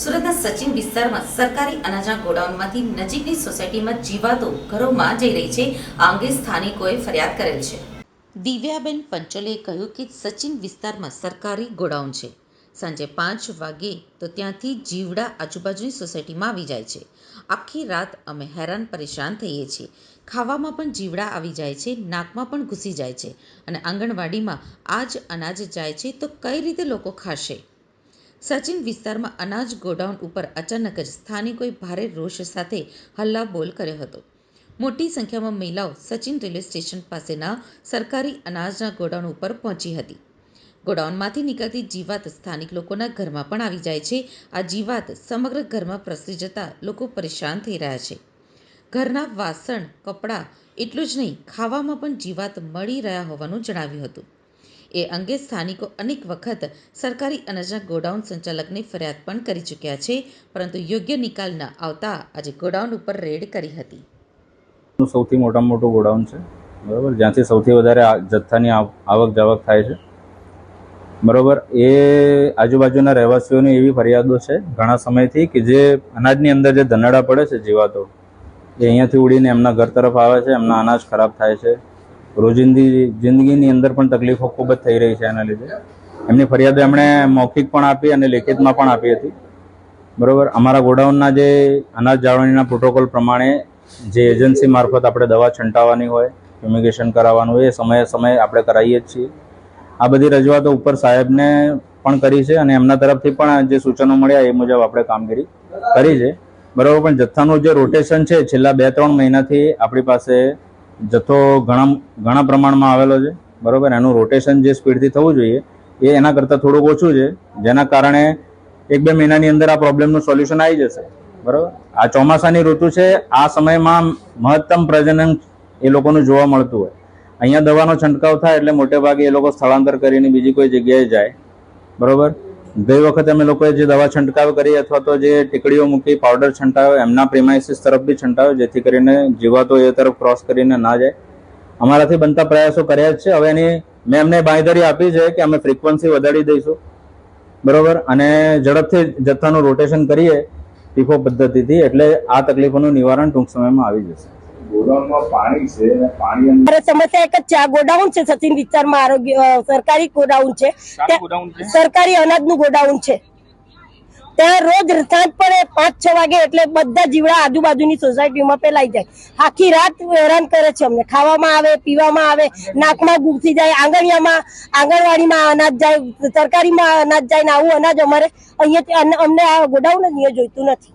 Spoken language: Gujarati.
સુરતના સચિન વિસ્તારમાં સરકારી અનાજના ગોડાઉનમાંથી નજીકની સોસાયટીમાં જીવાતો ઘરોમાં જઈ રહી છે. આ અંગે સ્થાનિકોએ ફરિયાદ કરેલ છે. દિવ્યાબેન પંચોલેએ કહ્યું કે સચિન વિસ્તારમાં સરકારી ગોડાઉન છે. સાંજે 5 વાગે તો ત્યાંથી જીવડા આજુબાજુની સોસાયટીમાં આવી જાય છે. આખી રાત અમે હેરાન પરેશાન થઈએ છીએ. ખાવામાં પણ જીવડા આવી જાય છે, નાકમાં પણ ઘૂસી જાય છે અને આંગણવાડીમાં આ જ અનાજ જાય છે તો કઈ રીતે લોકો ખાશે? સચિન વિસ્તારમાં અનાજ ગોડાઉન ઉપર અચાનક જ સ્થાનિકોએ ભારે રોષ સાથે હલ્લાબોલ કર્યો હતો. મોટી સંખ્યામાં મહિલાઓ સચિન રેલવે સ્ટેશન પાસેના સરકારી અનાજના ગોડાઉન ઉપર પહોંચી હતી. ગોડાઉનમાંથી નીકળતી જીવાત સ્થાનિક લોકોના ઘરમાં પણ આવી જાય છે. આ જીવાત સમગ્ર ઘરમાં પ્રસરી જતા લોકો પરેશાન થઈ રહ્યા છે. ઘરના વાસણ, કપડાં એટલું જ નહીં, ખાવામાં પણ જીવાત મળી રહ્યા હોવાનું જણાવ્યું હતું. એ અંગે સ્થાનિકો અનેક વખત સરકારી અનાજના ગોડાઉન સંચાલકને ફરિયાદ પણ કરી ચૂક્યા છે, પરંતુ યોગ્ય નિકાલ ન આવતા આજે ગોડાઉન ઉપર રેડ કરી હતી. સૌથી મોટામાં મોટું ગોડાઉન છે, બરાબર, જ્યાંથી સૌથી વધારે જથ્થાની આવક જાવક થાય છે, બરાબર. એ આજુબાજુના રહેવાસીઓની એવી ફરિયાદો છે ઘણા સમયથી કે જે અનાજની અંદર જે ધનડા પડે છે જીવાતો, એ અહીંયાથી ઉડીને એમના ઘર તરફ આવે છે, એમના અનાજ ખરાબ થાય છે. રોજિંદી જિંદગીની અંદર પણ તકલીફો ખૂબ જ થઈ રહી છે એના લીધે. એમની ફરિયાદો એમણે મૌખિક પણ આપી અને લેખિતમાં પણ આપી હતી, બરાબર. અમારા ગોડાઉનના જે અનાજ જાળવણીના પ્રોટોકોલ પ્રમાણે જે એજન્સી મારફત આપણે દવા છંટાવવાની હોય, ફ્યુમિગેશન કરાવવાનું હોય, એ સમયે આપણે કરાવીએ જ છીએ. આ બધી રજૂઆતો ઉપર સાહેબને પણ કરી છે અને એમના તરફથી પણ જે સૂચનો મળ્યા એ મુજબ આપણે કામગીરી કરી છે, બરાબર. પણ જથ્થાનું જે રોટેશન છે છેલ્લા 2-3 મહિનાથી આપણી પાસે જથ્થો ઘણા પ્રમાણમાં આવેલો છે, બરાબર. એનું રોટેશન જે સ્પીડથી થવું જોઈએ એ એના કરતાં થોડુંક ઓછું છે, જેના કારણે 1-2 મહિનાની અંદર આ પ્રોબ્લેમનું સોલ્યુશન આવી જશે, બરાબર. આ ચોમાસાની ઋતુ છે, આ સમયમાં મહત્તમ પ્રજનન એ લોકોનું જોવા મળતું હોય. અહીંયા દવાનો છંટકાવ થાય એટલે મોટે ભાગે એ લોકો સ્થળાંતર કરીને બીજી કોઈ જગ્યાએ જાય, બરાબર. ગઈ વખતે અમે લોકોએ જે દવા છંટકાવ કરી અથવા તો જે ટીકડીઓ મૂકી પાવડર છંટાવ્યો એમના પ્રિમાઇસીસ તરફ બી છંટાવ્યો, જેથી કરીને જીવાતો એ તરફ ક્રોસ કરીને ના જાય. અમારાથી બનતા પ્રયાસો કર્યા જ છે. હવે મેં એમને બાંયધરી આપી છે કે અમે ફ્રીક્વન્સી વધારી દઈશું, બરાબર, અને ઝડપથી જથ્થાનું રોટેશન કરીએ ટીફો પદ્ધતિથી, એટલે આ તકલીફોનું નિવારણ ટૂંક સમયમાં આવી જશે. ગોડાઉનમાં પાણી છે અને પાણી સમસ્યા એક જ છે. આ ગોડાઉન છે સચિન વિસ્તારમાં આરોગ્ય સરકારી ગોડાઉન છે, સરકારી અનાજનું ગોડાઉન છે. ત્યાં રોજ સાંજ પડે 5-6 વાગે એટલે બધા જીવડા આજુબાજુની સોસાયટીમાં ફેલાઈ જાય. આખી રાત હેરાન કરે છે અમને. ખાવામાં આવે, પીવામાં આવે, નાકમાં ઘૂસી જાય, આંગણવાડીમાં અનાજ જાય, સરકારીમાં અનાજ જાય ને આવું અનાજ અમારે અહીંયા અમને આ ગોડાઉન જ જોઈતું નથી.